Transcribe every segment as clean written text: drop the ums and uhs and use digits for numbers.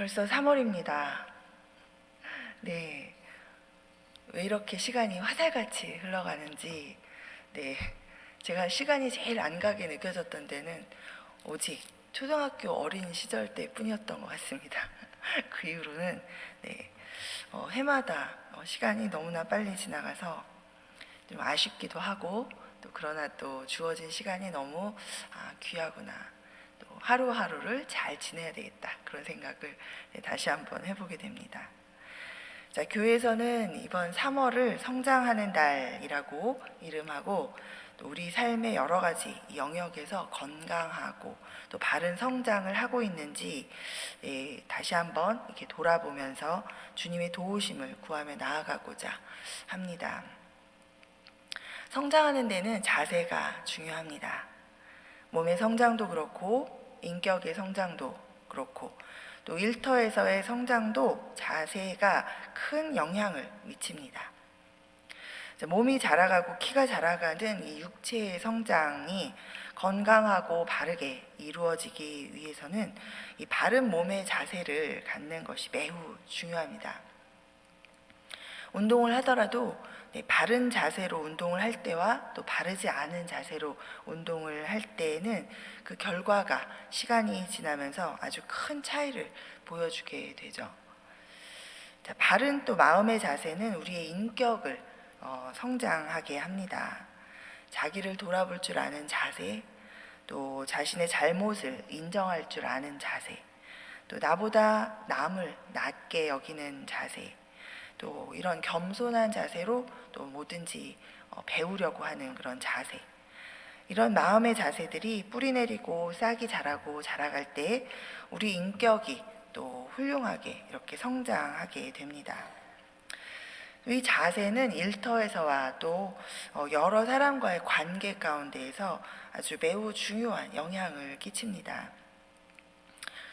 벌써 3월입니다. 네, 왜 이렇게 시간이 화살같이 흘러가는지, 네, 제가 시간이 제일 안 가게 느껴졌던 때는 오직 초등학교 어린 시절 때뿐이었던 것 같습니다. 그 이후로는 해마다 시간이 너무나 빨리 지나가서 좀 아쉽기도 하고, 또 그러나 또 주어진 시간이 너무 귀하구나, 또 하루하루를 잘 지내야 되겠다, 그런 생각을 다시 한번 해보게 됩니다. 자, 교회에서는 이번 3월을 성장하는 달이라고 이름하고, 또 우리 삶의 여러 가지 영역에서 건강하고 또 바른 성장을 하고 있는지 다시 한번 이렇게 돌아보면서 주님의 도우심을 구하며 나아가고자 합니다. 성장하는 데는 자세가 중요합니다. 몸의 성장도 그렇고 인격의 성장도 그렇고 또 일터에서의 성장도 자세가 큰 영향을 미칩니다. 몸이 자라가고 키가 자라가는 이 육체의 성장이 건강하고 바르게 이루어지기 위해서는 이 바른 몸의 자세를 갖는 것이 매우 중요합니다. 운동을 하더라도 바른 자세로 운동을 할 때와 또 바르지 않은 자세로 운동을 할 때에는 그 결과가 시간이 지나면서 아주 큰 차이를 보여주게 되죠. 자, 바른 또 마음의 자세는 우리의 인격을 성장하게 합니다. 자기를 돌아볼 줄 아는 자세, 또 자신의 잘못을 인정할 줄 아는 자세, 또 나보다 남을 낮게 여기는 자세, 또 이런 겸손한 자세로 또 뭐든지 배우려고 하는 그런 자세, 이런 마음의 자세들이 뿌리 내리고 싹이 자라고 자라갈 때 우리 인격이 또 훌륭하게 이렇게 성장하게 됩니다. 이 자세는 일터에서와 또 여러 사람과의 관계 가운데에서 아주 매우 중요한 영향을 끼칩니다.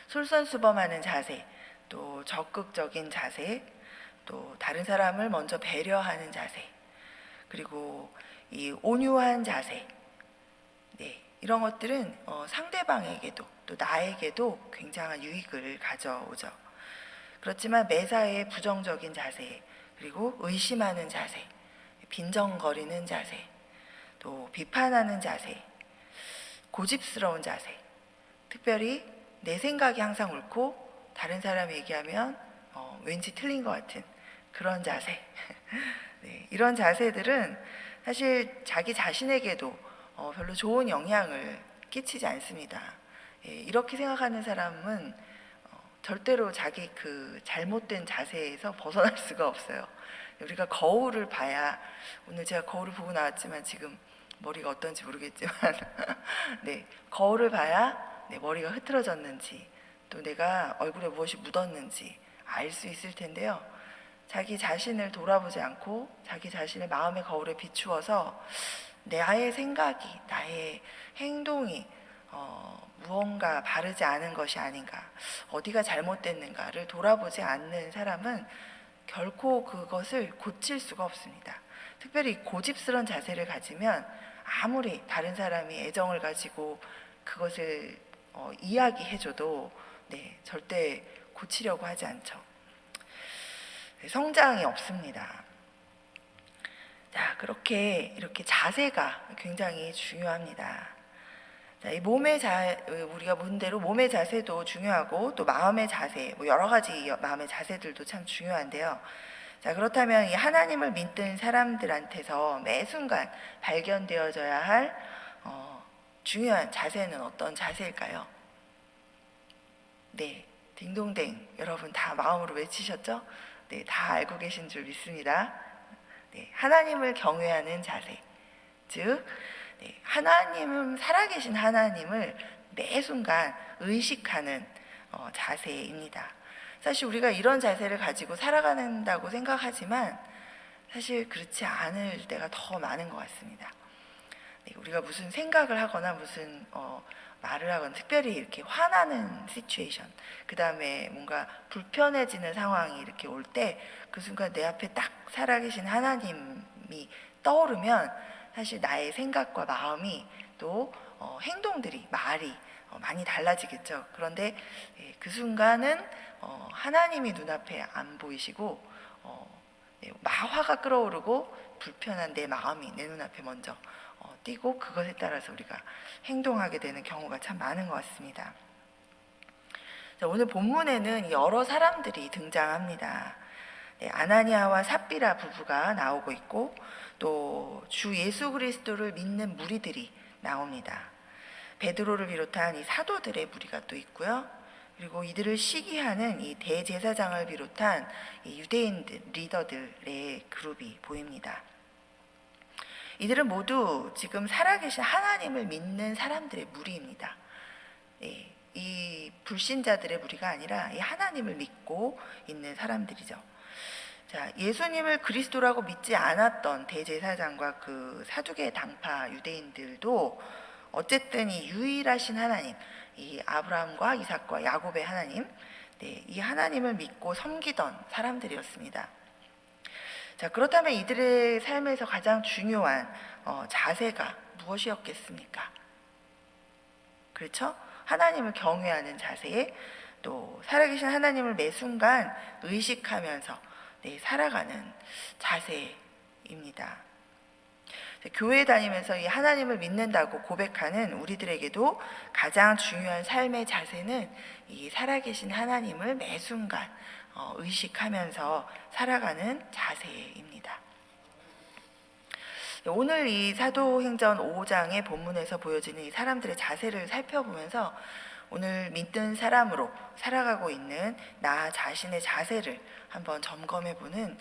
솔선수범하는 자세, 또 적극적인 자세, 또 다른 사람을 먼저 배려하는 자세, 그리고 이 온유한 자세, 이런 것들은 상대방에게도 또 나에게도 굉장한 유익을 가져오죠. 그렇지만 매사에 부정적인 자세, 그리고 의심하는 자세, 빈정거리는 자세, 또 비판하는 자세, 고집스러운 자세, 특별히 내 생각이 항상 옳고 다른 사람이 얘기하면 왠지 틀린 것 같은 그런 자세, 이런 자세들은 사실 자기 자신에게도 별로 좋은 영향을 끼치지 않습니다. 이렇게 생각하는 사람은 절대로 자기 그 잘못된 자세에서 벗어날 수가 없어요. 우리가 거울을 봐야, 오늘 제가 거울을 보고 나왔지만 지금 머리가 어떤지 모르겠지만 거울을 봐야 내 머리가 흐트러졌는지 또 내가 얼굴에 무엇이 묻었는지 알 수 있을 텐데요. 자기 자신을 돌아보지 않고 자기 자신의 마음의 거울에 비추어서 나의 생각이, 나의 행동이 무언가 바르지 않은 것이 아닌가, 어디가 잘못됐는가를 돌아보지 않는 사람은 결코 그것을 고칠 수가 없습니다. 특별히 고집스러운 자세를 가지면 아무리 다른 사람이 애정을 가지고 그것을 이야기해줘도 절대 고치려고 하지 않죠. 성장이 없습니다. 자, 이렇게 자세가 굉장히 중요합니다. 자, 이 우리가 본 대로 몸의 자세도 중요하고 또 마음의 자세, 여러 가지 마음의 자세들도 참 중요한데요. 자, 그렇다면 이 하나님을 믿는 사람들한테서 매 순간 발견되어져야 할 중요한 자세는 어떤 자세일까요? 딩동댕, 여러분 다 마음으로 외치셨죠? 다 알고 계신 줄 믿습니다. 하나님을 경외하는 자세, 즉 살아계신 하나님을 매 순간 의식하는 자세입니다. 사실 우리가 이런 자세를 가지고 살아간다고 생각하지만 사실 그렇지 않을 때가 더 많은 것 같습니다. 우리가 무슨 생각을 하거나 무슨 말을 하거나 특별히 이렇게 화나는 시츄에이션, 그 다음에 뭔가 불편해지는 상황이 이렇게 올 때 그 순간 내 앞에 딱 살아계신 하나님이 떠오르면 사실 나의 생각과 마음이 또 행동들이, 말이 많이 달라지겠죠. 그런데 그 순간은 하나님이 눈앞에 안 보이시고 화가 끓어오르고 불편한 내 마음이 내 눈앞에 먼저 띄고 그것에 따라서 우리가 행동하게 되는 경우가 참 많은 것 같습니다. 자, 오늘 본문에는 여러 사람들이 등장합니다. 아나니아와 삽비라 부부가 나오고 있고 또 주 예수 그리스도를 믿는 무리들이 나옵니다. 베드로를 비롯한 이 사도들의 무리가 또 있고요. 그리고 이들을 시기하는 이 대제사장을 비롯한 이 유대인 리더들의 그룹이 보입니다. 이들은 모두 지금 살아계신 하나님을 믿는 사람들의 무리입니다. 이 불신자들의 무리가 아니라 이 하나님을 믿고 있는 사람들이죠. 자, 예수님을 그리스도라고 믿지 않았던 대제사장과 그 사두개 당파 유대인들도 어쨌든 이 유일하신 하나님, 이 아브라함과 이삭과 야곱의 하나님, 이 하나님을 믿고 섬기던 사람들이었습니다. 자, 그렇다면 이들의 삶에서 가장 중요한 자세가 무엇이었겠습니까? 그렇죠? 하나님을 경외하는 자세, 또 살아계신 하나님을 매 순간 의식하면서 살아가는 자세입니다. 교회 다니면서 이 하나님을 믿는다고 고백하는 우리들에게도 가장 중요한 삶의 자세는 이 살아계신 하나님을 매 순간 의식하면서 살아가는 자세입니다. 오늘 이 사도행전 5장의 본문에서 보여지는 이 사람들의 자세를 살펴보면서 오늘 믿는 사람으로 살아가고 있는 나 자신의 자세를 한번 점검해보는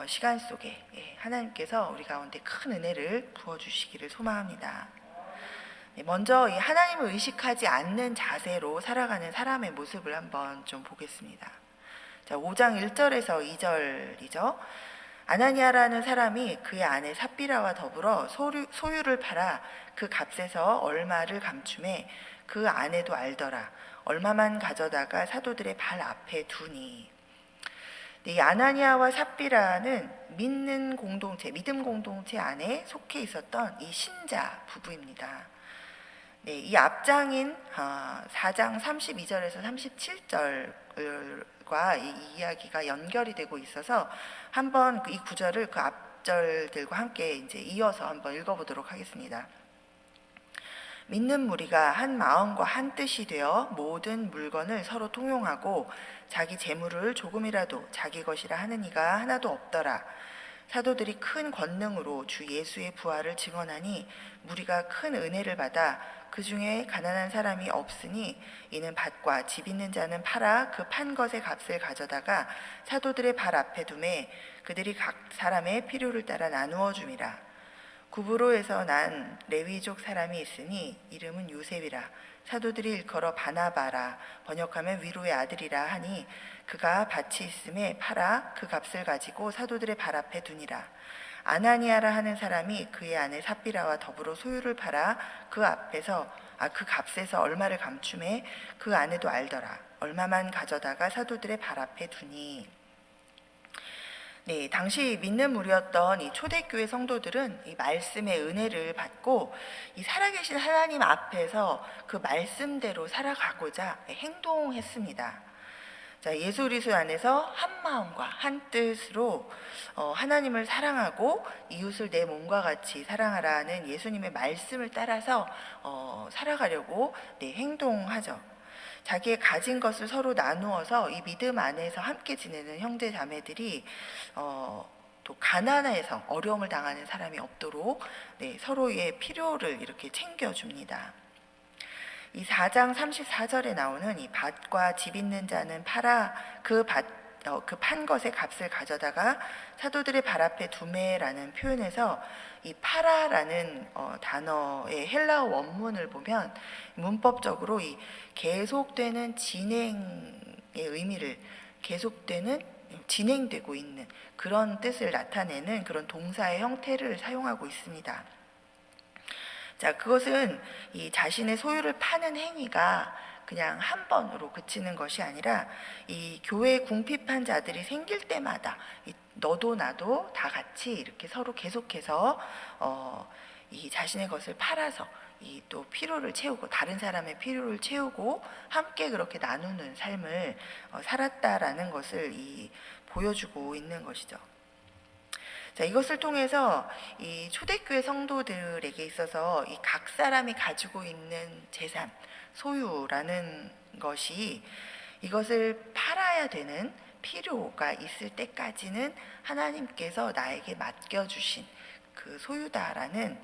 시간 속에 하나님께서 우리 가운데 큰 은혜를 부어주시기를 소망합니다. 먼저 이 하나님을 의식하지 않는 자세로 살아가는 사람의 모습을 한번 좀 보겠습니다. 자, 5장 1절에서 2절이죠. 아나니아라는 사람이 그의 아내 삽비라와 더불어 소유를 팔아 그 값에서 얼마를 감춤해 그 아내도 알더라. 얼마만 가져다가 사도들의 발 앞에 두니. 이 아나니아와 삽비라는 믿는 공동체, 믿음 공동체 안에 속해 있었던 이 신자 부부입니다. 이 앞장인 4장 32절에서 37절과 이 이야기가 연결이 되고 있어서 한번 이 구절을 그 앞절들과 함께 이제 이어서 한번 읽어보도록 하겠습니다. 믿는 무리가 한 마음과 한 뜻이 되어 모든 물건을 서로 통용하고 자기 재물을 조금이라도 자기 것이라 하는 이가 하나도 없더라. 사도들이 큰 권능으로 주 예수의 부활을 증언하니 무리가 큰 은혜를 받아 그 중에 가난한 사람이 없으니 이는 밭과 집 있는 자는 팔아 그 판 것의 값을 가져다가 사도들의 발 앞에 두매 그들이 각 사람의 필요를 따라 나누어 줌이라. 구브로에서 난 레위족 사람이 있으니 이름은 요셉이라. 사도들이 일컬어 바나바라 번역하면 위로의 아들이라 하니 그가 밭이 있음에 팔아 그 값을 가지고 사도들의 발 앞에 두니라. 아나니아라 하는 사람이 그의 아내 삽비라와 더불어 소유를 팔아 그 값에서 얼마를 감춤해 그 아내도 알더라. 얼마만 가져다가 사도들의 발 앞에 두니. 당시 믿는 무리였던 이 초대교회 성도들은 이 말씀의 은혜를 받고 이 살아계신 하나님 앞에서 그 말씀대로 살아가고자 행동했습니다. 자, 예수 그리스도 안에서 한 마음과 한 뜻으로 하나님을 사랑하고 이웃을 내 몸과 같이 사랑하라는 예수님의 말씀을 따라서 살아가려고 행동하죠. 자기의 가진 것을 서로 나누어서 이 믿음 안에서 함께 지내는 형제 자매들이 또 가난해서 어려움을 당하는 사람이 없도록 서로의 필요를 이렇게 챙겨줍니다. 이 4장 34절에 나오는 이 밭과 집 있는 자는 팔아 그 판 것의 값을 가져다가 사도들의 발 앞에 두매라는 표현에서 이 파라라는 단어의 헬라어 원문을 보면 문법적으로 이 계속되는 진행의 의미를 계속되는 진행되고 있는 그런 뜻을 나타내는 그런 동사의 형태를 사용하고 있습니다. 자, 그것은 이 자신의 소유를 파는 행위가 그냥 한 번으로 그치는 것이 아니라 이 교회 궁핍한 자들이 생길 때마다 너도 나도 다 같이 이렇게 서로 계속해서 이 자신의 것을 팔아서 이 또 필요를 채우고 다른 사람의 필요를 채우고 함께 그렇게 나누는 삶을 살았다라는 것을 보여주고 있는 것이죠. 자, 이것을 통해서 이 초대교회 성도들에게 있어서 이 각 사람이 가지고 있는 재산, 소유라는 것이 이것을 팔아야 되는 필요가 있을 때까지는 하나님께서 나에게 맡겨주신 그 소유다라는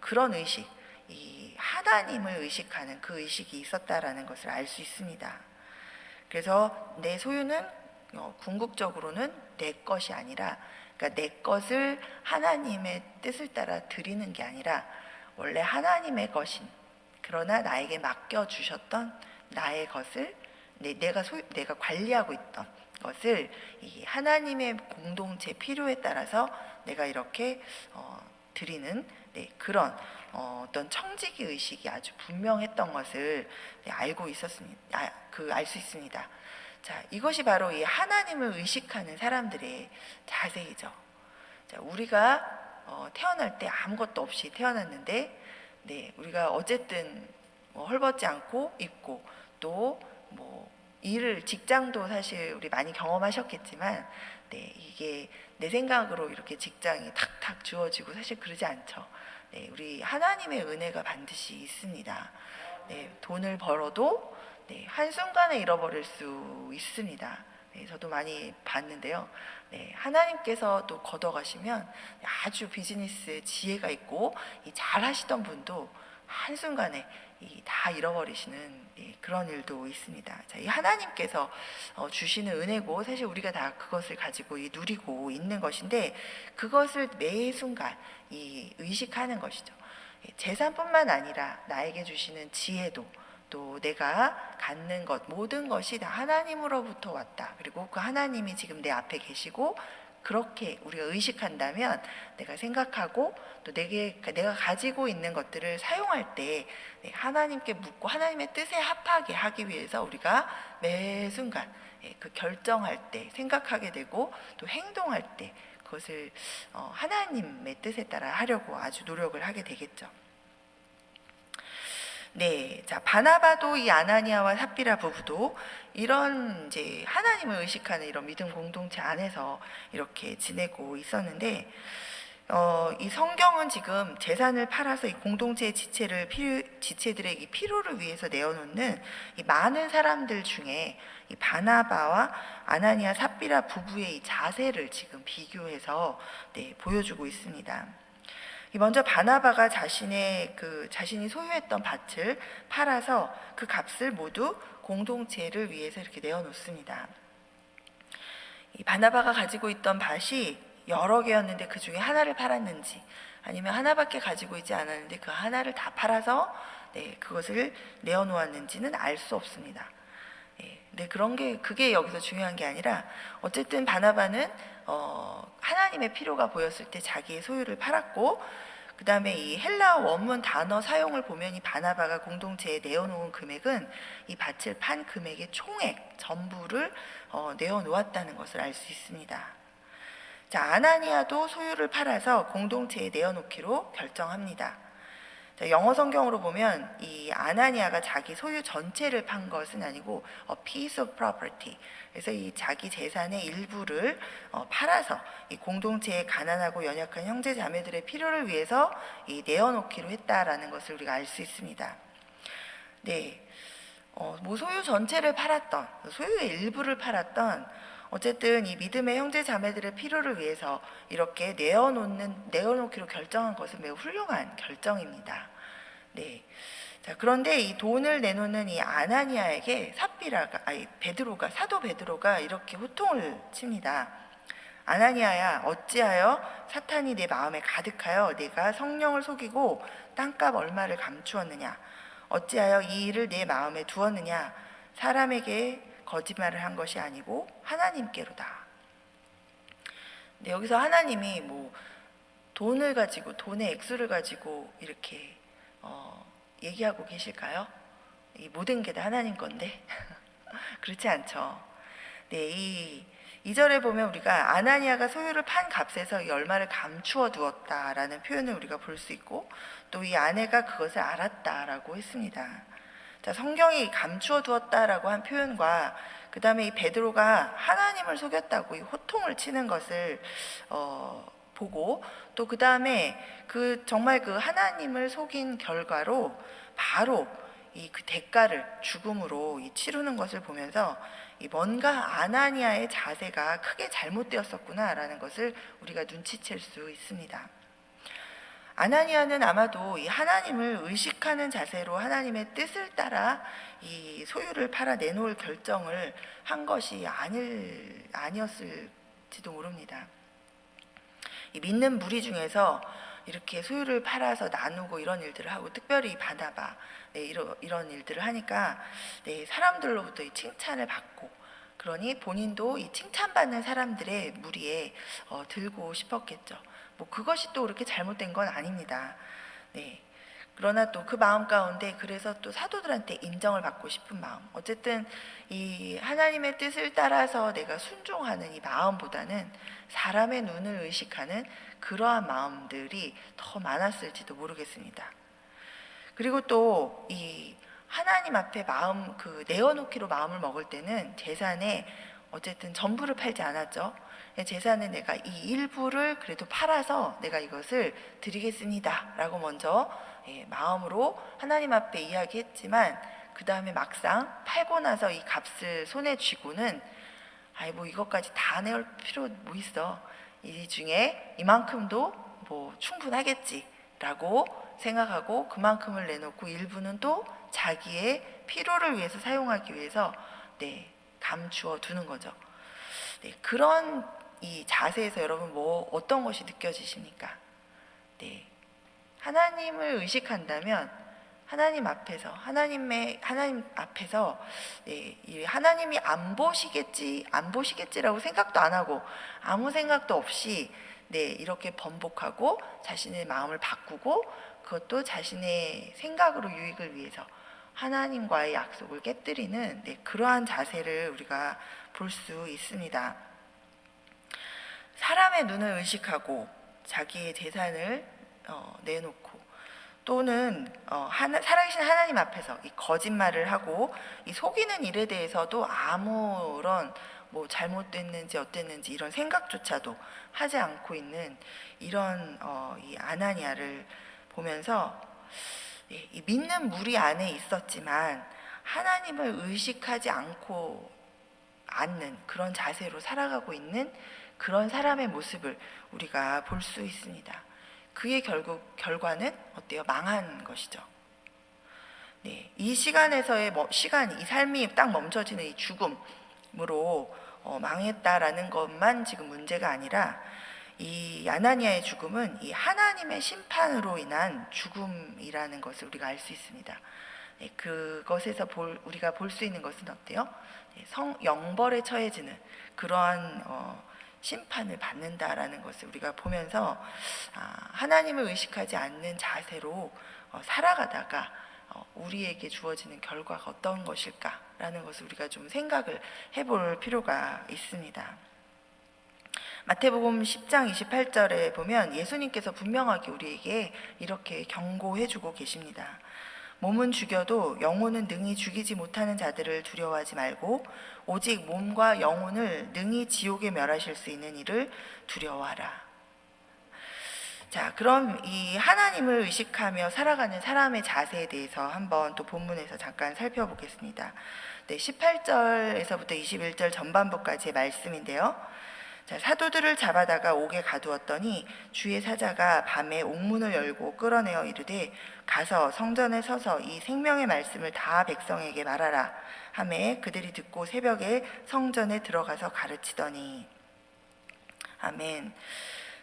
그런 의식, 이 하나님을 의식하는 그 의식이 있었다라는 것을 알 수 있습니다. 그래서 내 소유는 궁극적으로는 내 것이 아니라, 그러니까 내 것을 하나님의 뜻을 따라 드리는 게 아니라 원래 하나님의 것인, 그러나 나에게 맡겨주셨던 나의 것을 내가 관리하고 있던 것을 이 하나님의 공동체 필요에 따라서 내가 이렇게 드리는 그런 어떤 청지기 의식이 아주 분명했던 것을 알고 있었습니다. 알 수 있습니다. 자, 이것이 바로 이 하나님을 의식하는 사람들의 자세이죠. 자, 우리가 태어날 때 아무것도 없이 태어났는데, 우리가 어쨌든 헐벗지 않고 입고 또 직장도 사실 우리 많이 경험하셨겠지만, 이게 내 생각으로 이렇게 직장이 탁탁 주어지고 사실 그러지 않죠. 우리 하나님의 은혜가 반드시 있습니다. 돈을 벌어도 한순간에 잃어버릴 수 있습니다. 저도 많이 봤는데요. 하나님께서 또 걷어가시면 아주 비즈니스에 지혜가 있고 잘 하시던 분도 한순간에 다 잃어버리시는 그런 일도 있습니다. 자, 이 하나님께서 주시는 은혜고 사실 우리가 다 그것을 가지고 누리고 있는 것인데, 그것을 매 순간 의식하는 것이죠. 재산뿐만 아니라 나에게 주시는 지혜도, 또 내가 갖는 것, 모든 것이 다 하나님으로부터 왔다. 그리고 그 하나님이 지금 내 앞에 계시고, 그렇게 우리가 의식한다면 내가 생각하고 또 내가 가지고 있는 것들을 사용할 때 하나님께 묻고 하나님의 뜻에 합하게 하기 위해서 우리가 매 순간 그 결정할 때 생각하게 되고, 또 행동할 때 그것을 하나님의 뜻에 따라 하려고 아주 노력을 하게 되겠죠. 자, 바나바도 이 아나니아와 삽비라 부부도 이런 이제 하나님을 의식하는 이런 믿음 공동체 안에서 이렇게 지내고 있었는데, 이 성경은 지금 재산을 팔아서 이 공동체의 지체들의 이 필요를 위해서 내어놓는 이 많은 사람들 중에 이 바나바와 아나니아 삽비라 부부의 이 자세를 지금 비교해서 보여주고 있습니다. 먼저 바나바가 자신이 소유했던 밭을 팔아서 그 값을 모두 공동체를 위해서 이렇게 내어놓습니다. 이 바나바가 가지고 있던 밭이 여러 개였는데 그 중에 하나를 팔았는지, 아니면 하나밖에 가지고 있지 않았는데 그 하나를 다 팔아서 그것을 내어놓았는지는 알 수 없습니다. 그게 여기서 중요한 게 아니라, 어쨌든 바나바는 하나님의 필요가 보였을 때 자기의 소유를 팔았고, 그 다음에 이 헬라어 원문 단어 사용을 보면 이 바나바가 공동체에 내어놓은 금액은 이 밭을 판 금액의 총액 전부를 내어놓았다는 것을 알 수 있습니다. 자, 아나니아도 소유를 팔아서 공동체에 내어놓기로 결정합니다. 자, 영어 성경으로 보면 이 아나니아가 자기 소유 전체를 판 것은 아니고 a piece of property, 그래서 이 자기 재산의 일부를 팔아서 이 공동체의 가난하고 연약한 형제 자매들의 필요를 위해서 내어놓기로 했다라는 것을 우리가 알 수 있습니다. 소유 전체를 팔았던, 소유의 일부를 팔았던, 어쨌든 이 믿음의 형제 자매들의 필요를 위해서 이렇게 내어놓기로 결정한 것은 매우 훌륭한 결정입니다. 자, 그런데 이 돈을 내놓는 이 아나니아에게 사도 베드로가 이렇게 호통을 칩니다. 아나니아야, 어찌하여 사탄이 내 마음에 가득하여 내가 성령을 속이고 땅값 얼마를 감추었느냐? 어찌하여 이 일을 내 마음에 두었느냐? 사람에게 거짓말을 한 것이 아니고 하나님께로다. 여기서 하나님이 돈의 액수를 가지고 이렇게 얘기하고 계실까요? 이 모든 게 다 하나님 건데 그렇지 않죠. 이 2절에 보면 우리가 아나니아가 소유를 판 값에서 이 얼마를 감추어 두었다라는 표현을 우리가 볼 수 있고, 또 이 아내가 그것을 알았다라고 했습니다. 자, 성경이 감추어 두었다라고 한 표현과 그 다음에 이 베드로가 하나님을 속였다고 이 호통을 치는 것을 보고, 또 그 다음에 정말 그 하나님을 속인 결과로 바로 이 그 대가를 죽음으로 치르는 것을 보면서 뭔가 아나니아의 자세가 크게 잘못되었었구나라는 것을 우리가 눈치챌 수 있습니다. 아나니아는 아마도 이 하나님을 의식하는 자세로 하나님의 뜻을 따라 이 소유를 팔아 내놓을 결정을 한 것이 아니었을지도 모릅니다. 이 믿는 무리 중에서 이렇게 소유를 팔아서 나누고 이런 일들을 하고, 특별히 바나바 이런 일들을 하니까 사람들로부터 이 칭찬을 받고, 그러니 본인도 이 칭찬받는 사람들의 무리에 들고 싶었겠죠. 뭐 그것이 또 그렇게 잘못된 건 아닙니다. 그러나 또 그 마음 가운데 그래서 또 사도들한테 인정을 받고 싶은 마음, 어쨌든 이 하나님의 뜻을 따라서 내가 순종하는 이 마음보다는 사람의 눈을 의식하는 그러한 마음들이 더 많았을지도 모르겠습니다. 그리고 또 이 하나님 앞에 마음 내어놓기로 마음을 먹을 때는 재산에 어쨌든 전부를 팔지 않았죠. 재산에 내가 이 일부를 그래도 팔아서 내가 이것을 드리겠습니다 라고 먼저 마음으로 하나님 앞에 이야기했지만, 그 다음에 막상 팔고 나서 이 값을 손에 쥐고는 뭐 이것까지 다 내올 필요 뭐 있어, 이 중에 이만큼도 뭐 충분하겠지 라고 생각하고 그만큼을 내놓고 일부는 또 자기의 필요를 위해서 사용하기 위해서 감추어 두는 거죠. 그런 이 자세에서 여러분 어떤 것이 느껴지십니까? 하나님을 의식한다면 하나님 앞에서 하나님이 안 보시겠지라고 생각도 안 하고 아무 생각도 없이 이렇게 번복하고 자신의 마음을 바꾸고, 그것도 자신의 생각으로 유익을 위해서 하나님과의 약속을 깨뜨리는 그러한 자세를 우리가 볼 수 있습니다. 사람의 눈을 의식하고 자기의 재산을 내놓고, 또는 살아계신 하나님 앞에서 이 거짓말을 하고 이 속이는 일에 대해서도 아무런 뭐 잘못됐는지 어땠는지 이런 생각조차도 하지 않고 있는 이런 이 아나니아를 보면서 이 믿는 무리 안에 있었지만 하나님을 의식하지 않는 그런 자세로 살아가고 있는 그런 사람의 모습을 우리가 볼 수 있습니다. 그의 결과는 어때요? 망한 것이죠. 이 시간에서의 이 삶이 딱 멈춰지는 이 죽음으로 망했다라는 것만 지금 문제가 아니라, 이 아나니아의 죽음은 이 하나님의 심판으로 인한 죽음이라는 것을 우리가 알 수 있습니다. 그것에서 우리가 볼 수 있는 것은 어때요? 영벌에 처해지는 그러한 심판을 받는다라는 것을 우리가 보면서 하나님을 의식하지 않는 자세로 살아가다가 우리에게 주어지는 결과가 어떤 것일까라는 것을 우리가 좀 생각을 해볼 필요가 있습니다. 마태복음 10장 28절에 보면 예수님께서 분명하게 우리에게 이렇게 경고해주고 계십니다. 몸은 죽여도 영혼은 능히 죽이지 못하는 자들을 두려워하지 말고 오직 몸과 영혼을 능히 지옥에 멸하실 수 있는 이를 두려워하라. 자, 그럼 이 하나님을 의식하며 살아가는 사람의 자세에 대해서 한번 또 본문에서 잠깐 살펴보겠습니다. 18절에서부터 21절 전반부까지의 말씀인데요. 자, 사도들을 잡아다가 옥에 가두었더니 주의 사자가 밤에 옥문을 열고 끌어내어 이르되 가서 성전에 서서 이 생명의 말씀을 다 백성에게 말하라 하매 그들이 듣고 새벽에 성전에 들어가서 가르치더니. 아멘.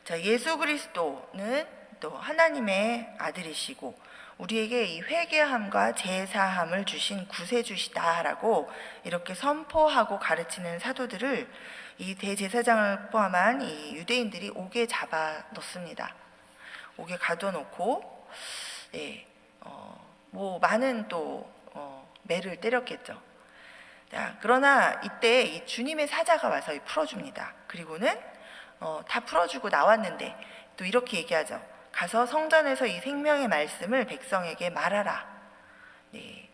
자, 예수 그리스도는 또 하나님의 아들이시고 우리에게 이 회개함과 제사함을 주신 구세주시다라고 이렇게 선포하고 가르치는 사도들을 이 대제사장을 포함한 이 유대인들이 옥에 잡아 넣습니다. 옥에 가둬놓고 많은 또 매를 때렸겠죠. 자, 그러나 이때 이 주님의 사자가 와서 풀어줍니다. 그리고는 다 풀어주고 나왔는데 또 이렇게 얘기하죠. 가서 성전에서 이 생명의 말씀을 백성에게 말하라. 네,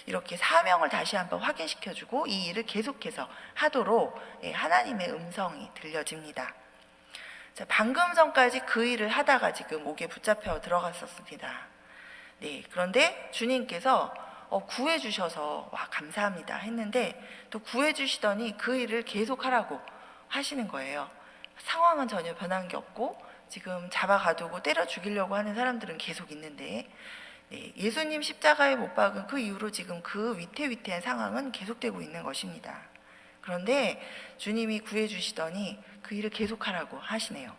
이렇게 사명을 다시 한번 확인시켜주고 이 일을 계속해서 하도록 하나님의 음성이 들려집니다. 자, 방금 전까지 그 일을 하다가 지금 옥에 붙잡혀 들어갔었습니다. 네, 그런데 주님께서 구해주셔서 와 감사합니다 했는데 또 구해주시더니 그 일을 계속하라고 하시는 거예요. 상황은 전혀 변한 게 없고 지금 잡아가두고 때려 죽이려고 하는 사람들은 계속 있는데 네, 예수님 십자가에 못 박은 그 이후로 지금 그 위태위태한 상황은 계속되고 있는 것입니다. 그런데 주님이 구해주시더니 그 일을 계속하라고 하시네요.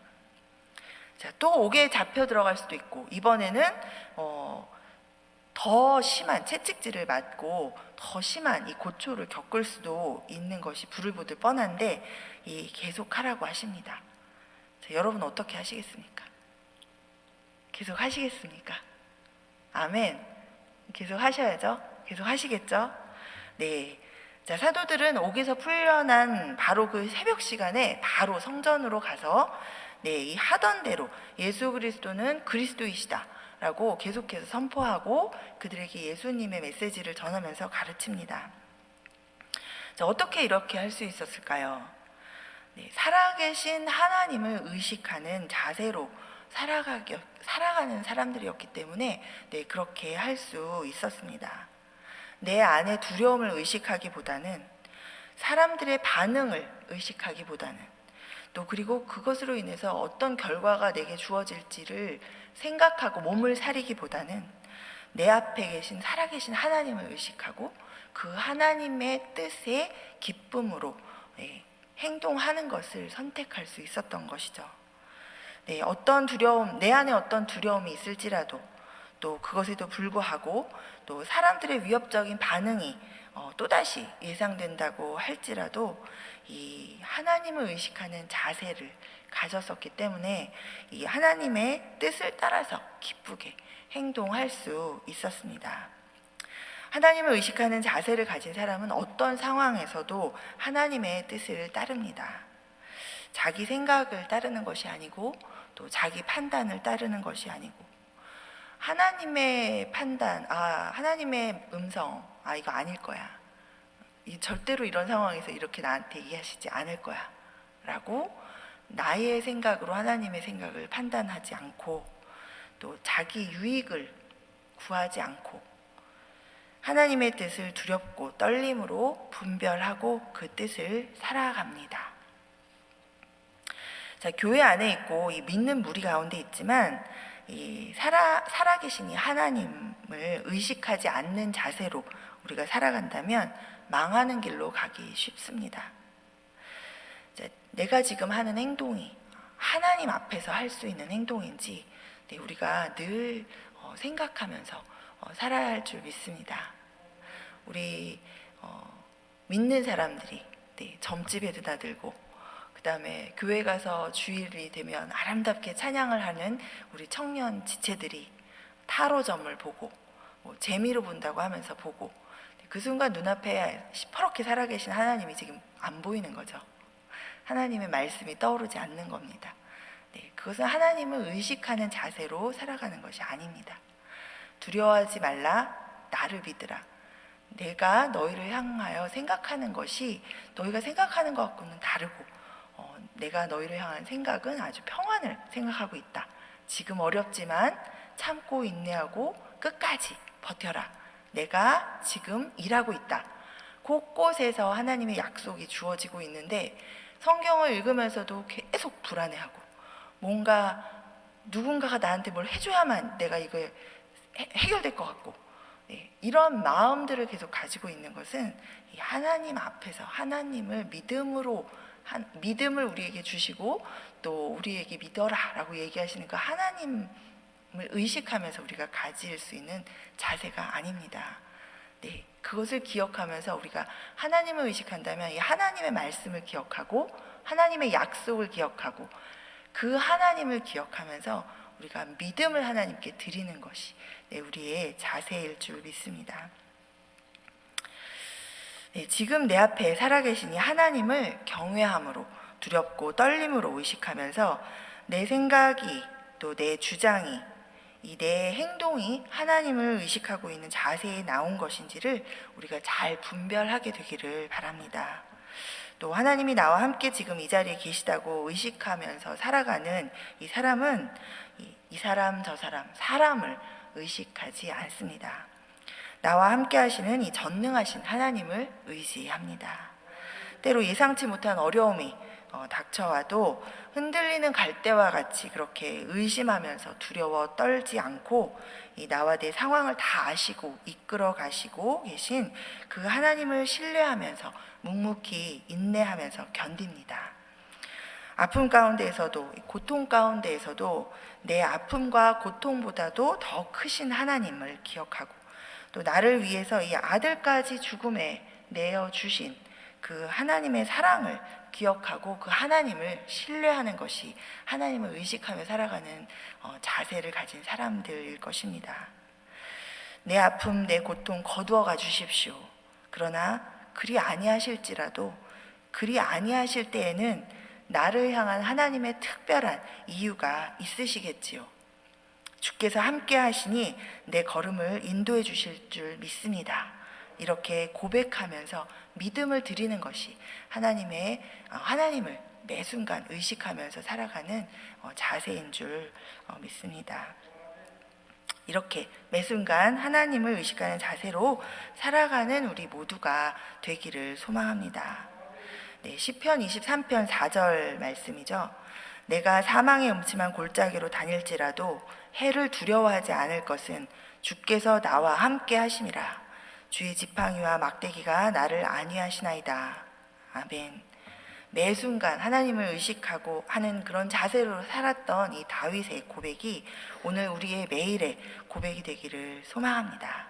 자, 또 옥에 잡혀 들어갈 수도 있고 이번에는 더 심한 채찍질을 맞고 더 심한 이 고초를 겪을 수도 있는 것이 불을 보듯 뻔한데 계속하라고 하십니다. 자, 여러분 어떻게 하시겠습니까? 계속 하시겠습니까? 아멘. 계속 하셔야죠. 계속 하시겠죠? 네. 자, 사도들은 옥에서 풀려난 바로 그 새벽 시간에 바로 성전으로 가서 이 하던 대로 예수 그리스도는 그리스도이시다 라고 계속해서 선포하고 그들에게 예수님의 메시지를 전하면서 가르칩니다. 자, 어떻게 이렇게 할 수 있었을까요? 살아계신 하나님을 의식하는 자세로 살아가는 사람들이었기 때문에 그렇게 할 수 있었습니다. 내 안에 두려움을 의식하기보다는 사람들의 반응을 의식하기보다는 또 그리고 그것으로 인해서 어떤 결과가 내게 주어질지를 생각하고 몸을 사리기보다는 내 앞에 계신 살아계신 하나님을 의식하고 그 하나님의 뜻에 기쁨으로 행동하는 것을 선택할 수 있었던 것이죠. 어떤 두려움, 내 안에 어떤 두려움이 있을지라도 또 그것에도 불구하고 또 사람들의 위협적인 반응이 또다시 예상된다고 할지라도 이 하나님을 의식하는 자세를 가졌었기 때문에 이 하나님의 뜻을 따라서 기쁘게 행동할 수 있었습니다. 하나님을 의식하는 자세를 가진 사람은 어떤 상황에서도 하나님의 뜻을 따릅니다. 자기 생각을 따르는 것이 아니고 또 자기 판단을 따르는 것이 아니고 하나님의 판단, 하나님의 음성, 이거 아닐 거야. 절대로 이런 상황에서 이렇게 나한테 얘기하시지 않을 거야. 라고 나의 생각으로 하나님의 생각을 판단하지 않고 또 자기 유익을 구하지 않고 하나님의 뜻을 두렵고 떨림으로 분별하고 그 뜻을 살아갑니다. 자, 교회 안에 있고 이 믿는 무리 가운데 있지만 이 살아계신 이 하나님을 의식하지 않는 자세로 우리가 살아간다면 망하는 길로 가기 쉽습니다. 자, 내가 지금 하는 행동이 하나님 앞에서 할 수 있는 행동인지 우리가 늘 생각하면서 살아야 할 줄 믿습니다. 우리 믿는 사람들이 점집에 드나들고 그 다음에 교회 가서 주일이 되면 아름답게 찬양을 하는 우리 청년 지체들이 타로점을 보고 재미로 본다고 하면서 보고 그 순간 눈앞에 시퍼렇게 살아계신 하나님이 지금 안 보이는 거죠. 하나님의 말씀이 떠오르지 않는 겁니다. 그것은 하나님을 의식하는 자세로 살아가는 것이 아닙니다. 두려워하지 말라, 나를 믿으라. 내가 너희를 향하여 생각하는 것이 너희가 생각하는 것과는 다르고 내가 너희를 향한 생각은 아주 평안을 생각하고 있다. 지금 어렵지만 참고 인내하고 끝까지 버텨라. 내가 지금 일하고 있다. 곳곳에서 하나님의 약속이 주어지고 있는데 성경을 읽으면서도 계속 불안해하고 뭔가 누군가가 나한테 뭘 해줘야만 내가 이거 해결될 것 같고 이런 마음들을 계속 가지고 있는 것은 이 하나님 앞에서 하나님을 믿음을 우리에게 주시고 또 우리에게 믿어라 라고 얘기하시는 그 하나님을 의식하면서 우리가 가질 수 있는 자세가 아닙니다. 그것을 기억하면서 우리가 하나님을 의식한다면 이 하나님의 말씀을 기억하고 하나님의 약속을 기억하고 그 하나님을 기억하면서 우리가 믿음을 하나님께 드리는 것이 우리의 자세일 줄 믿습니다. 지금 내 앞에 살아계신 이 하나님을 경외함으로 두렵고 떨림으로 의식하면서 내 생각이 또 내 주장이, 이 내 행동이 하나님을 의식하고 있는 자세에 나온 것인지를 우리가 잘 분별하게 되기를 바랍니다. 또 하나님이 나와 함께 지금 이 자리에 계시다고 의식하면서 살아가는 이 사람은 이 사람 저 사람, 사람을 의식하지 않습니다. 나와 함께 하시는 이 전능하신 하나님을 의지합니다. 때로 예상치 못한 어려움이 닥쳐와도 흔들리는 갈대와 같이 그렇게 의심하면서 두려워 떨지 않고 이 나와 내 상황을 다 아시고 이끌어 가시고 계신 그 하나님을 신뢰하면서 묵묵히 인내하면서 견딥니다. 아픔 가운데에서도, 고통 가운데에서도 내 아픔과 고통보다도 더 크신 하나님을 기억하고, 또 나를 위해서 이 아들까지 죽음에 내어 주신 그 하나님의 사랑을 기억하고 그 하나님을 신뢰하는 것이 하나님을 의식하며 살아가는 자세를 가진 사람들일 것입니다. 내 아픔, 내 고통 거두어 가 주십시오. 그러나 그리 아니하실지라도, 그리 아니하실 때에는 나를 향한 하나님의 특별한 이유가 있으시겠지요. 주께서 함께 하시니 내 걸음을 인도해 주실 줄 믿습니다. 이렇게 고백하면서 믿음을 드리는 것이 하나님을 매 순간 의식하면서 살아가는 자세인 줄 믿습니다. 이렇게 매 순간 하나님을 의식하는 자세로 살아가는 우리 모두가 되기를 소망합니다. 네, 시편 23편 4절 말씀이죠. 내가 사망의 음침한 골짜기로 다닐지라도 해를 두려워하지 않을 것은 주께서 나와 함께 하심이라. 주의 지팡이와 막대기가 나를 안위하시나이다. 아멘. 매 순간 하나님을 의식하고 하는 그런 자세로 살았던 이 다윗의 고백이 오늘 우리의 매일의 고백이 되기를 소망합니다.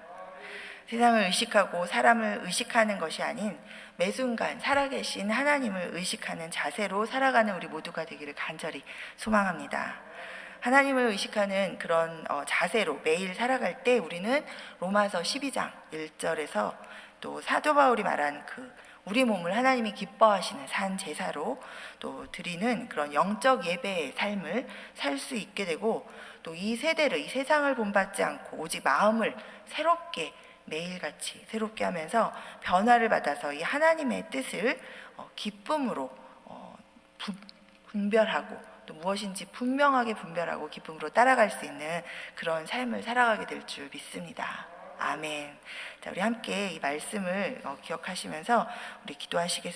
세상을 의식하고 사람을 의식하는 것이 아닌 매 순간 살아계신 하나님을 의식하는 자세로 살아가는 우리 모두가 되기를 간절히 소망합니다. 하나님을 의식하는 그런 자세로 매일 살아갈 때 우리는 로마서 12장 1절에서 또 사도 바울이 말한 우리 몸을 하나님이 기뻐하시는 산 제사로 또 드리는 그런 영적 예배의 삶을 살 수 있게 되고, 또 이 세대를, 이 세상을 본받지 않고 오직 마음을 새롭게 매일같이 새롭게 하면서 변화를 받아서 이 하나님의 뜻을 기쁨으로 분별하고, 또 무엇인지 분명하게 분별하고 기쁨으로 따라갈 수 있는 그런 삶을 살아가게 될 줄 믿습니다. 아멘. 자, 우리 함께 이 말씀을 기억하시면서 우리 기도하시겠습니다.